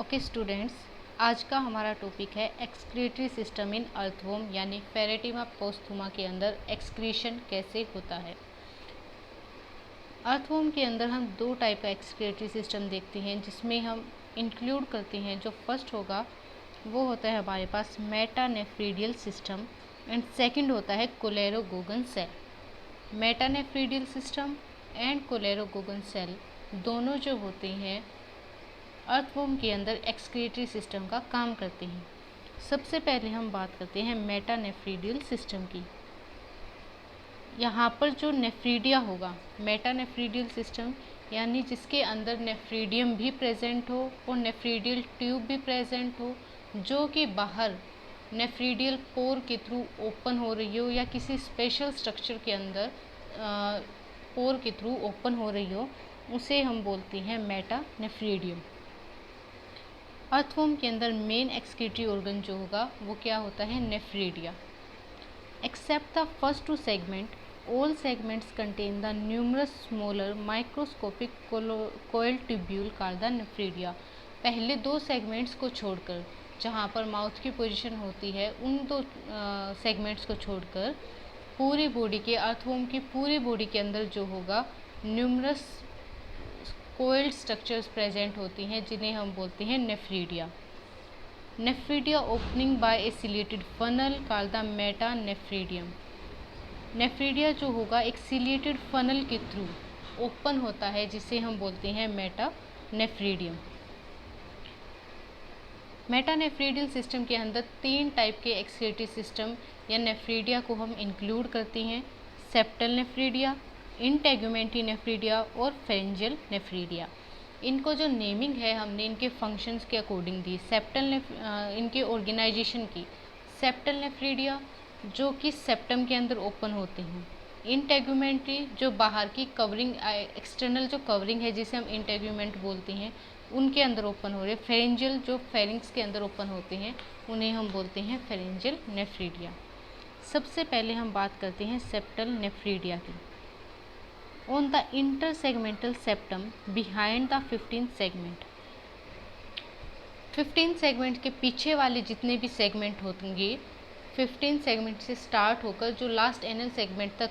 Okay students, आज का हमारा टॉपिक है एक्सक्रीटरी सिस्टम इन अर्थवर्म यानी फेरेटिमा पोस्थुमा के अंदर एक्सक्रीशन कैसे होता है। अर्थवर्म के अंदर हम दो टाइप का एक्सक्रीटरी सिस्टम देखते हैं जिसमें हम इंक्लूड करते हैं। जो फर्स्ट होगा वो होता है हमारे पास मेटानेफ्रीडियल सिस्टम एंड सेकंड होता है कोलेरोगोगन सेल। मेटानेफ्रीडियल सिस्टम एंड कोलेरोगोगन सेल दोनों जो होते हैं अर्थवर्म के अंदर एक्सक्रीटरी सिस्टम का काम करते हैं। सबसे पहले हम बात करते हैं मेटानेफ्रीडियल सिस्टम की। यहाँ पर जो नेफ्रीडिया होगा, मेटानेफ्रीडियल सिस्टम यानी जिसके अंदर नेफ्रीडियम भी प्रेजेंट हो और नेफ्रीडियल ट्यूब भी प्रेजेंट हो, जो कि बाहर नेफ्रीडियल पोर के थ्रू ओपन हो रही हो या किसी स्पेशल स्ट्रक्चर के अंदर पोर के थ्रू ओपन हो रही हो, उसे हम बोलते हैं मेटानेफ्रीडियम। अर्थवर्म के अंदर मेन एक्सक्रीटरी ऑर्गन जो होगा वो क्या होता है, nephridia. Except the first two segment, all segments contain the numerous smaller microscopic coil tubule called the nephridia. पहले दो सेगमेंट्स को छोड़कर, जहाँ पर माउथ की पोजीशन होती है, उन दो सेगमेंट्स को छोड़कर पूरी बॉडी के, अर्थवर्म की पूरी बॉडी के अंदर जो होगा न्यूमरस कोइल्ड स्ट्रक्चर्स प्रेजेंट होती हैं जिन्हें हम बोलते हैं nephridia. Nephridia opening by a ciliated funnel called the metanephridium. Nephridia जो होगा एक सिलेटेड फनल के थ्रू ओपन होता है जिसे हम बोलते हैं मेटानेफ्रीडियम। मेटानेफ्रीडियल सिस्टम के अंदर तीन टाइप के एक्सक्रीटरी सिस्टम या नेफ्रीडिया को हम इंक्लूड करते हैं। सेप्टल नेफ्रीडिया, इंटेगुमेंटी नेफ्रीडिया और फेरेंजियल नेफ्रीडिया। इनको जो नेमिंग है हमने इनके फंक्शंस के अकॉर्डिंग दी। इनके ऑर्गेनाइजेशन की, सेप्टल नेफ्रीडिया जो कि सेप्टम के अंदर ओपन होते हैं, इंटेगुमेंटी जो बाहर की कवरिंग, एक्सटर्नल जो कवरिंग है जिसे हम इंटेगुमेंट बोलते हैं, उनके अंदर ओपन हो रहे। फेरेंजियल जो फेरिंग्स के अंदर ओपन होते हैं उन्हें हम बोलते हैं फेरेंजियल नेफ्रीडिया। सबसे पहले हम बात करते हैं सेप्टल नेफ्रीडिया की। On the intersegmental septum behind the 15th segment, 15 segment के पीछे वाले जितने भी सेगमेंट होंगे, 15 सेगमेंट से स्टार्ट होकर जो लास्ट एनल सेगमेंट तक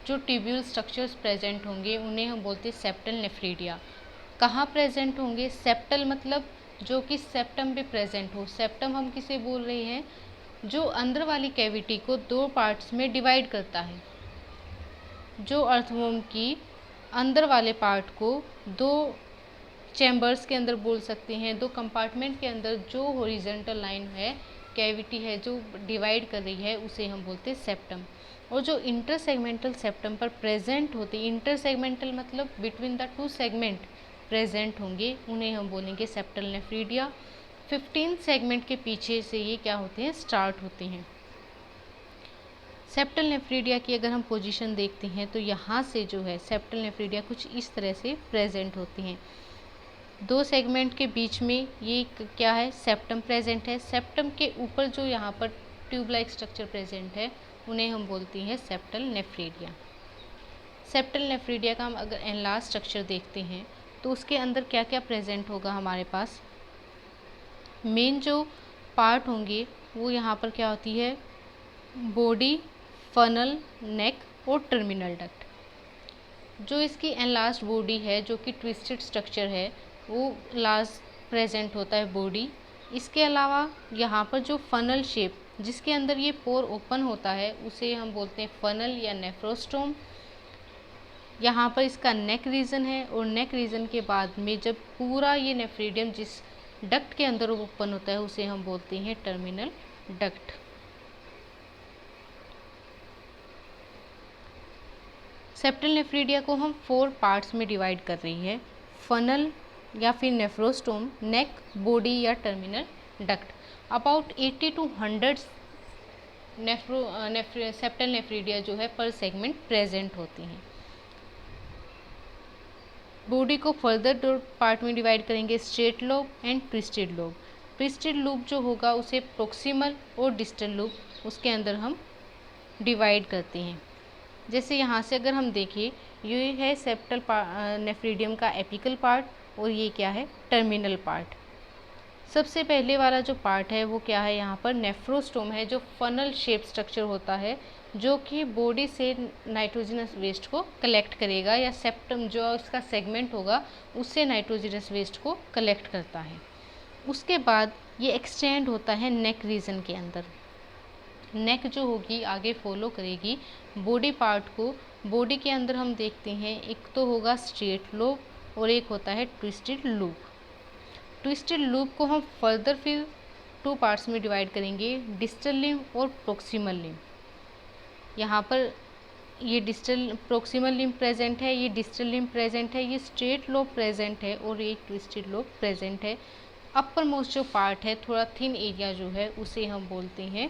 जो ट्यूब्यूल स्ट्रक्चर्स प्रेजेंट होंगे उन्हें हम बोलते हैं सेप्टल नेफ्रीडिया। कहाँ प्रेजेंट होंगे? सेप्टल मतलब जो कि सेप्टम पे प्रेजेंट हो। सेप्टम हम किसे बोल रहे हैं? जो अंदर वाली कैविटी को दो पार्ट्स में डिवाइड करता है। जो अर्थवर्म की अंदर वाले पार्ट को दो चैम्बर्स के अंदर बोल सकते हैं, दो कंपार्टमेंट के अंदर जो हॉरिजॉन्टल लाइन है, कैविटी है जो डिवाइड कर रही है, उसे हम बोलते हैं सेप्टम। और जो इंटरसेगमेंटल सेप्टम पर प्रेजेंट होते हैं, इंटरसेगमेंटल मतलब between the two segment present होंगे, उन्हें हम बोलेंगे सेप्टल नेफ्रीडिया। 15 सेगमेंट के पीछे से ये क्या होते हैं, स्टार्ट होते हैं। सेप्टल नेफ्रीडिया की अगर हम पोजीशन देखते हैं तो यहाँ से जो है सेप्टल नेफ्रीडिया कुछ इस तरह से प्रेजेंट होती हैं। दो सेगमेंट के बीच में ये क्या है, सेप्टम प्रेजेंट है। सेप्टम के ऊपर जो यहाँ पर ट्यूब लाइक स्ट्रक्चर प्रेजेंट है उन्हें हम बोलते हैं सेप्टल नेफ्रीडिया। सेप्टल नेफ्रीडिया का हम अगर एनलार्ज स्ट्रक्चर देखते हैं तो उसके अंदर क्या क्या प्रेजेंट होगा हमारे पास। मेन जो पार्ट होंगे वो यहाँ पर क्या होती है, बॉडी, फनल, नेक और टर्मिनल डक्ट। जो इसकी एनलार्ज्ड बॉडी है, जो कि ट्विस्टेड स्ट्रक्चर है, वो लास्ट प्रेजेंट होता है बॉडी। इसके अलावा यहाँ पर जो फनल शेप जिसके अंदर ये पोर ओपन होता है उसे हम बोलते हैं फनल या नेफ्रोस्टोम। यहाँ पर इसका नेक रीजन है और नेक रीजन के बाद में जब पूरा ये नेफ्रीडियम जिस डक्ट के अंदर ओपन होता है उसे हम बोलते हैं टर्मिनल डक्ट। सेप्टल नेफ्रीडिया को हम 4 पार्ट्स में डिवाइड कर रही है, फनल या फिर नेफ्रोस्टोम, नेक, बॉडी या terminal duct. About 80 to 100 septal nephridia जो है पर सेगमेंट प्रेजेंट होती हैं। बॉडी को फर्दर 2 पार्ट में डिवाइड करेंगे, straight lobe and twisted lobe. Twisted lobe जो होगा उसे प्रोक्सिमल और डिस्टल लोब, उसके अंदर हम डिवाइड करते हैं। जैसे यहाँ से अगर हम देखें, ये है सेप्टल नेफ्रीडियम का एपिकल पार्ट और ये क्या है, टर्मिनल पार्ट। सबसे पहले वाला जो पार्ट है वो क्या है, यहाँ पर नेफ्रोस्टोम है, जो फनल शेप स्ट्रक्चर होता है, जो कि बॉडी से नाइट्रोजनस वेस्ट को कलेक्ट करेगा, या सेप्टम जो इसका सेगमेंट होगा उससे नाइट्रोजनस वेस्ट को कलेक्ट करता है। उसके बाद ये एक्सटेंड होता है नेक रीजन के अंदर। नेक जो होगी आगे फॉलो करेगी बॉडी पार्ट को। बॉडी के अंदर हम देखते हैं एक तो होगा स्ट्रेट लोब और एक होता है ट्विस्टेड लूप। ट्विस्टेड लूप को हम फर्दर फिर 2 पार्ट्स में डिवाइड करेंगे, डिस्टल लिम्ब और प्रोक्सिमल लिम्ब। यहाँ पर ये डिस्टल प्रोक्सिमल लिम्ब प्रेजेंट है, ये डिस्टल लिम्ब प्रेजेंट है, ये स्ट्रेट लोब प्रेजेंट है और ये ट्विस्टेड लोब प्रेजेंट है। अपर मोस्ट जो पार्ट है, थोड़ा थिन एरिया जो है, उसे हम बोलते हैं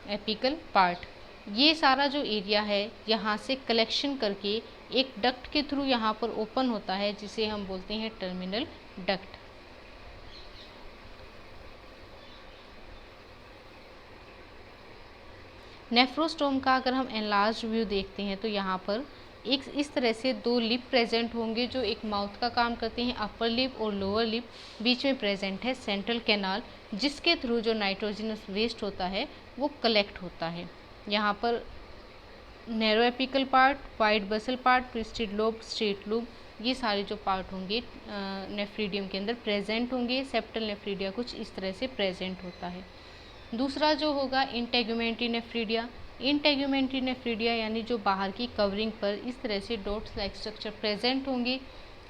एपिकल पार्ट। ये सारा जो एरिया है यहाँ से कलेक्शन करके एक डक्ट के थ्रू यहाँ पर ओपन होता है, जिसे हम बोलते हैं टर्मिनल डक्ट। नेफ्रोस्टोम का अगर हम एनलार्ज व्यू देखते हैं तो यहाँ पर एक इस तरह से 2 लिप प्रेजेंट होंगे, जो एक माउथ का काम करते हैं। अपर लिप और लोअर लिप, बीच में प्रेजेंट है सेंट्रल कैनाल, जिसके थ्रू जो नाइट्रोजनस वेस्ट होता है वो कलेक्ट होता है। यहाँ पर narrow apical part, wide basal part, twisted lobe, straight lobe, ये सारे जो पार्ट होंगे नेफ्रीडियम के अंदर प्रेजेंट होंगे। सेप्टल नेफ्रीडिया कुछ इस तरह से प्रेजेंट होता है। दूसरा जो होगा इंटेगुमेंट्री नेफ्रीडिया। इंटेगुमेंट्री नेफ्रीडिया यानी जो बाहर की कवरिंग पर इस तरह से डॉट्स लाइक स्ट्रक्चर प्रेजेंट होंगे,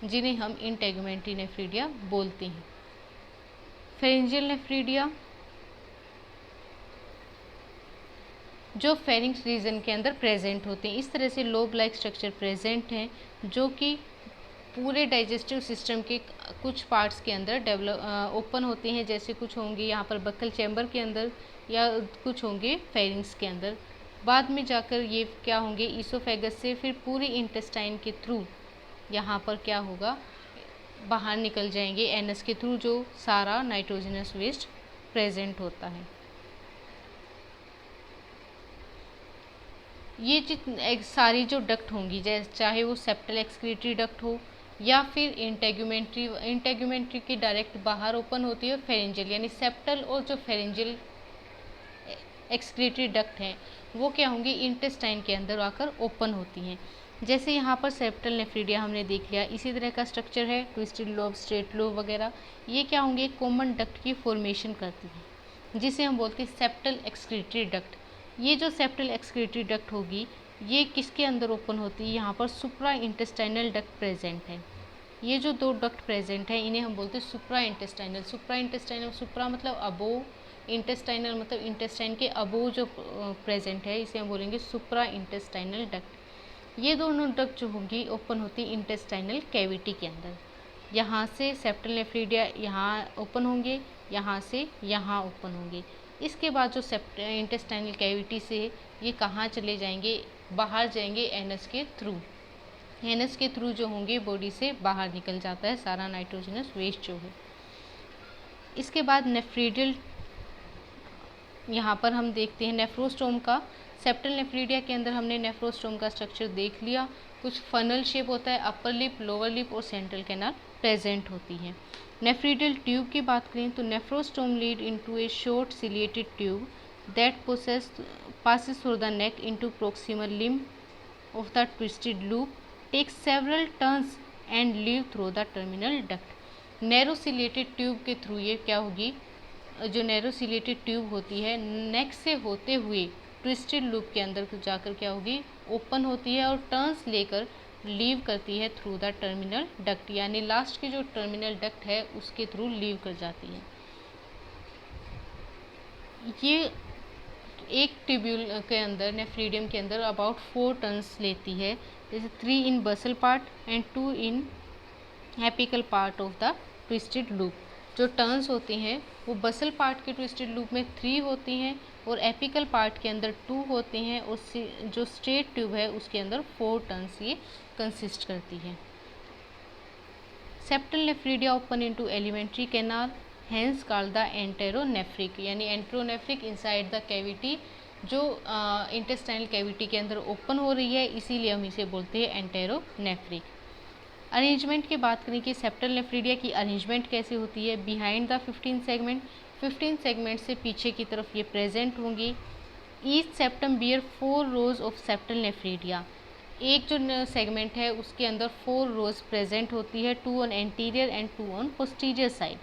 जिन्हें हम इंटेगुमेंट्री नेफ्रीडिया बोलते हैं। फेरेंजियल नेफ्रीडिया जो फेरिंग्स रीजन के अंदर प्रेजेंट होते हैं। इस तरह से लोब लाइक स्ट्रक्चर प्रेजेंट हैं, जो कि पूरे डाइजेस्टिव सिस्टम के कुछ पार्ट्स के अंदर ओपन होते हैं, जैसे कुछ होंगे यहाँ पर बक्कल चैम्बर के अंदर या कुछ होंगे फेरिंग्स के अंदर। बाद में जाकर ये क्या होंगे, ईसोफेगस से फिर पूरी इंटेस्टाइन के थ्रू यहाँ पर क्या होगा, बाहर निकल जाएंगे एनस के थ्रू, जो सारा नाइट्रोजनस वेस्ट प्रेजेंट होता है। ये सारी जो डक्ट होंगी, चाहे वो सेप्टल एक्सक्रीटरी डक्ट हो या फिर इंटेगुमेंट्री की डायरेक्ट बाहर ओपन होती है, फेरेंजियल यानी सेप्टल और जो फेरेंजियल एक्सक्रीटरी डक्ट हैं वो क्या होंगी, इंटेस्टाइन के अंदर आकर ओपन होती हैं। जैसे यहाँ पर सेप्टल नेफ्रीडिया हमने देख लिया, इसी तरह का स्ट्रक्चर है, ट्विस्टेड लोब, स्ट्रेट लोब वगैरह, ये क्या होंगे, कॉमन डक्ट की फॉर्मेशन करती है, जिसे हम बोलते हैं सेप्टल एक्सक्रीटरी डक्ट। ये जो सेप्टल एक्सक्रीटरी डक्ट होगी, ये किसके अंदर ओपन होती है, यहाँ पर सुप्रा इंटेस्टाइनल डक्ट प्रेजेंट है। ये जो 2 डक्ट प्रेजेंट है, इन्हें हम बोलते हैं सुप्रा इंटेस्टाइनल। सुप्रा इंटेस्टाइनल, सुप्रा मतलब अबोव, इंटेस्टाइनल मतलब इंटेस्टाइन के अबोव जो प्रेजेंट है, इसे हम बोलेंगे सुप्रा इंटेस्टाइनल डक्ट। ये दोनों डक्ट जो होंगी ओपन होती है इंटेस्टाइनल कैविटी के अंदर। यहाँ से सेप्टल नेफ्रीडिया यहाँ ओपन होंगे, यहाँ से यहाँ ओपन होंगे। इसके बाद जो इंटेस्टाइनल कैविटी से ये कहाँ चले जाएंगे, बाहर जाएंगे एनस के थ्रू। एनस के थ्रू जो होंगे बॉडी से बाहर निकल जाता है सारा नाइट्रोजनस वेस्ट जो है। इसके बाद नेफ्रीडियल, यहाँ पर हम देखते हैं नेफ्रोस्टोम का। सेप्टल नेफ्रीडिया के अंदर हमने नेफ्रोस्टोम का स्ट्रक्चर देख लिया। कुछ फनल शेप होता है, अपर लिप, लोअर लिप और सेंट्रल कैनाल प्रेजेंट होती है। नेफ्रीडियल ट्यूब की बात करें तो nephrostome lead into a short ciliated tube that passes through the neck into proximal limb of the twisted loop, takes several turns and leave through the terminal duct. Narrow chelated tube के through ये क्या होगी, जो narrow chelated tube होती है, नेक से होते हुए ट्विस्टेड लूप के अंदर जाकर क्या होगी, ओपन होती है और टर्न्स लेकर लीव करती है थ्रू द टर्मिनल डक्ट, यानी लास्ट की जो टर्मिनल डक्ट है उसके थ्रू लीव कर जाती है। ये एक ट्यूब्यूल के अंदर, नेफ्रीडियम के अंदर अबाउट 4 टर्न्स लेती है, जैसे 3 in basal part and 2 in apical part of the twisted loop. जो टर्न्स होती हैं वो बसल पार्ट के ट्विस्टेड लूप में 3 होती हैं और एपिकल पार्ट के अंदर 2 होते हैं, और जो स्ट्रेट ट्यूब है उसके अंदर 4 टर्न्स ये कंसिस्ट करती है। Septal nephridia open into alimentary canal, hence called the enteronephric, यानी एंटेरोनेफ्रिक इनसाइड द कैविटी, जो इंटेस्टाइनल कैविटी के अंदर ओपन हो रही है, इसीलिए हम इसे बोलते हैं एंटेरोनेफ्रिक। अरेंजमेंट की बात करें कि सेप्टल नेफ्रीडिया की अरेंजमेंट कैसे होती है, बिहाइंड द 15 सेगमेंट, 15 सेगमेंट से पीछे की तरफ ये प्रेजेंट होंगी। Each septum bear 4 rows of septal nephridia, एक जो सेगमेंट है उसके अंदर 4 रोज प्रेजेंट होती है, 2 on anterior and 2 on posterior side.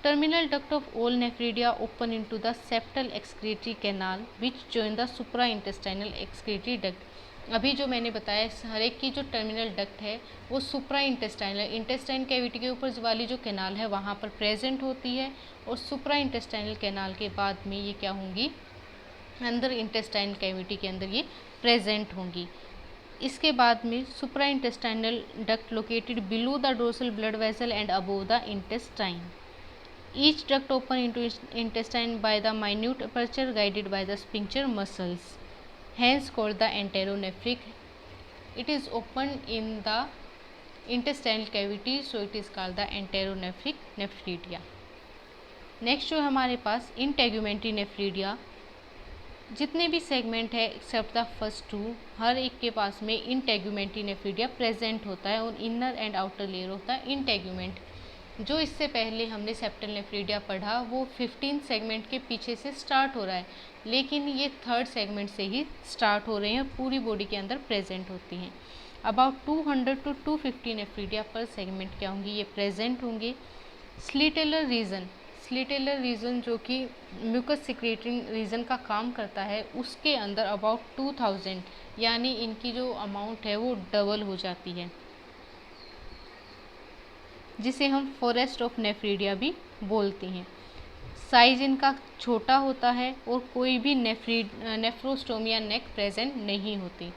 Terminal duct of all nephridia open into the septal excretory canal which join the supra intestinal excretory duct. अभी जो मैंने बताया हर एक की जो टर्मिनल डक्ट है वो सुप्रा इंटेस्टाइनल, इंटेस्टाइन कैविटी के ऊपर वाली जो कैनाल है वहाँ पर प्रेजेंट होती है, और सुप्रा इंटेस्टाइनल कैनाल के बाद में ये क्या होंगी, अंदर इंटेस्टाइनल कैविटी के अंदर ये प्रेजेंट होंगी। इसके बाद में supra intestinal duct located below the dorsal blood vessel and above the intestine. Each duct open into intestine by the minute aperture guided by the sphincter muscles, hence called the enteronephric. It is opened in the intestinal cavity, so it is called the enteronephric nephridia. Next जो हमारे पास integumentary nephridia, जितने भी segment है accept the first to, हर एक के पास में integumentary nephridia present होता है, और इनर एंड आउटर लेयर होता है इंटेगुमेंट। जो इससे पहले हमने सेप्टल नेफ्रीडिया पढ़ा वो 15 सेगमेंट के पीछे से स्टार्ट हो रहा है, लेकिन ये थर्ड सेगमेंट से ही स्टार्ट हो रहे हैं, पूरी बॉडी के अंदर प्रेजेंट होती हैं। अबाउट 200 to 250 नेफ्रीडिया पर सेगमेंट क्या होंगी, ये प्रेजेंट होंगे। स्लीटेलर रीजन, स्लीटेलर रीजन जो कि म्यूकस सिक्रेटिंग रीजन का काम करता है, उसके अंदर अबाउट 2000, यानी इनकी जो अमाउंट है वो डबल हो जाती है, जिसे हम फॉरेस्ट ऑफ नेफ्रीडिया भी बोलते हैं। साइज इनका छोटा होता है और कोई भी नेफ्रोस्टोम या नेक प्रेजेंट नहीं होती।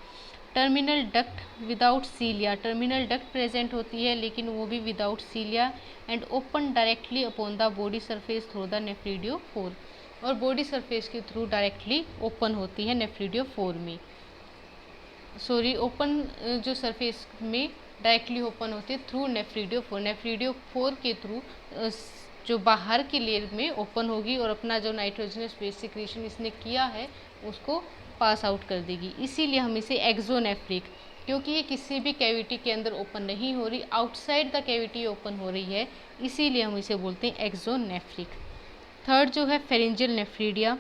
Terminal duct without cilia, terminal duct present होती है लेकिन वो भी without cilia, and open directly upon the body surface through the nephridiopore, और बॉडी सरफेस के थ्रू डायरेक्टली ओपन होती है नेफ्रीडियोफोर में, ओपन जो सरफेस में डायरेक्टली ओपन होती है थ्रू नेफ्रीडियोफोर, नेफ्रीडियोफोर के थ्रू जो बाहर की लेयर में ओपन होगी और अपना जो नाइट्रोजनस वेस्ट सिक्रीशन इसने किया है उसको पास आउट कर देगी। इसीलिए हम इसे एक्सोनेफ्रिक, क्योंकि ये किसी भी कैविटी के अंदर ओपन नहीं हो रही, आउटसाइड द कैविटी ओपन हो रही है, इसीलिए हम इसे बोलते हैं एक्सोनेफ्रिक। थर्ड जो है फेरेंजियल नेफ्रीडिया,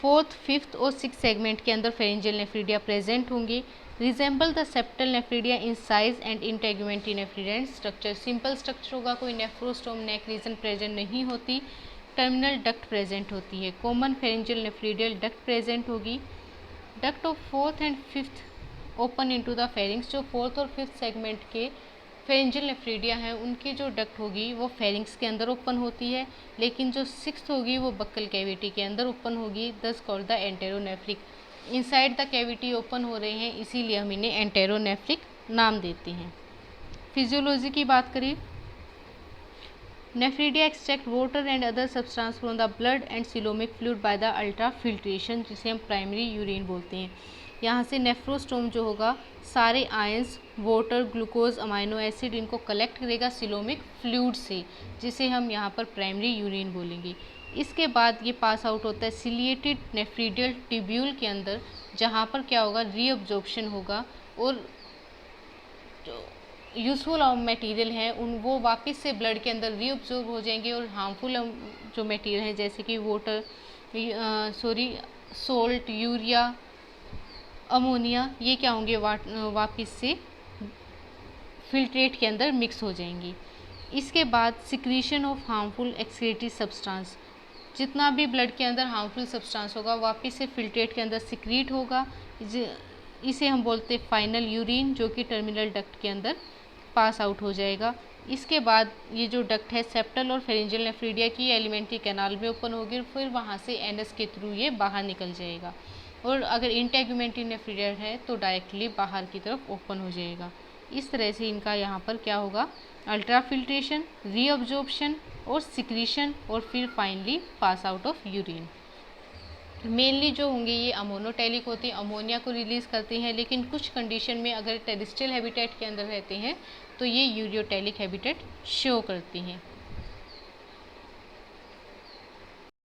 फोर्थ, फिफ्थ और सिक्स सेगमेंट के अंदर फेरेंजियल नेफ्रीडिया प्रेजेंट होंगे। Resemble the septal nephridia in size and integumentary nephridia and structure, simple structure होगा, कोई नेफ्रोस्टोम नेक रीजन प्रेजेंट नहीं होती, टर्मिनल डक्ट प्रेजेंट होती है। कॉमन फेरेंजियल नेफ्रीडियल डक्ट प्रेजेंट होगी। Duct of fourth and fifth open into the pharynx, जो fourth और fifth segment के फेरेंजियल नेफ्रीडिया हैं उनकी जो डक्ट होगी वो फेरिंग्स के अंदर ओपन होती है, लेकिन जो सिक्स्थ होगी वो बक्कल कैविटी के अंदर ओपन होगी, thus called the enteronephric. Inside the cavity open हो रहे हैं, इसीलिए हम इन्हें एंटेरोनेफ्रिक नाम देते हैं। फिजियोलॉजी की बात करें, nephridia extract water and other substance from the blood and coelomic fluid by the ultra filtration, जिसे हम प्राइमरी यूरिन बोलते हैं। यहाँ से नेफ्रोस्टोम जो होगा सारे ions, water, glucose, amino acid इनको कलेक्ट करेगा सिलोमिक फ्लूइड से, जिसे हम यहाँ पर प्राइमरी यूरिन बोलेंगे। इसके बाद ये पास आउट होता है सिलिएटेड नेफ्रीडियल ट्यूब्यूल के अंदर, जहाँ पर क्या होगा, रीअब्जॉर्प्शन होगा और जो यूजफुल मटेरियल हैं उन वो वापस से ब्लड के अंदर रीअब्जॉर्ब हो जाएंगे, और हार्मफुल जो मटेरियल हैं जैसे कि वाटर, सोल्ट, यूरिया, अमोनिया, ये क्या होंगे, वापस से फिल्ट्रेट के अंदर मिक्स हो जाएंगी। इसके बाद secretion of harmful excretory substance, जितना भी ब्लड के अंदर हार्मफुल सब्सटेंस होगा वापस से फिल्ट्रेट के अंदर सिक्रीट होगा, इसे हम बोलते हैं फाइनल यूरिन, जो कि टर्मिनल डक्ट के अंदर पास आउट हो जाएगा। इसके बाद ये जो डक्ट है सेप्टल और फेरेंजियल नेफ्रीडिया की एलिमेंट्री कैनाल में ओपन होगी, फिर वहाँ से एनस के थ्रू ये बाहर निकल जाएगा, और अगर इंटेगुमेंट्री नेफ्रीडिया है तो डायरेक्टली बाहर की तरफ ओपन हो जाएगा। इस तरह से इनका यहाँ पर क्या होगा, अल्ट्रा फिल्ट्रेशन, रीअब्जॉर्प्शन और सिक्रीशन, और फिर finally pass out of urine. Mainly जो होंगे ये अमोनोटेलिक होते हैं, अमोनिया को रिलीज़ करते हैं, लेकिन कुछ कंडीशन में अगर टेरेस्ट्रियल हैबिटेट के अंदर रहते हैं तो ये यूरियोटेलिक हैबिटेट शो करती हैं।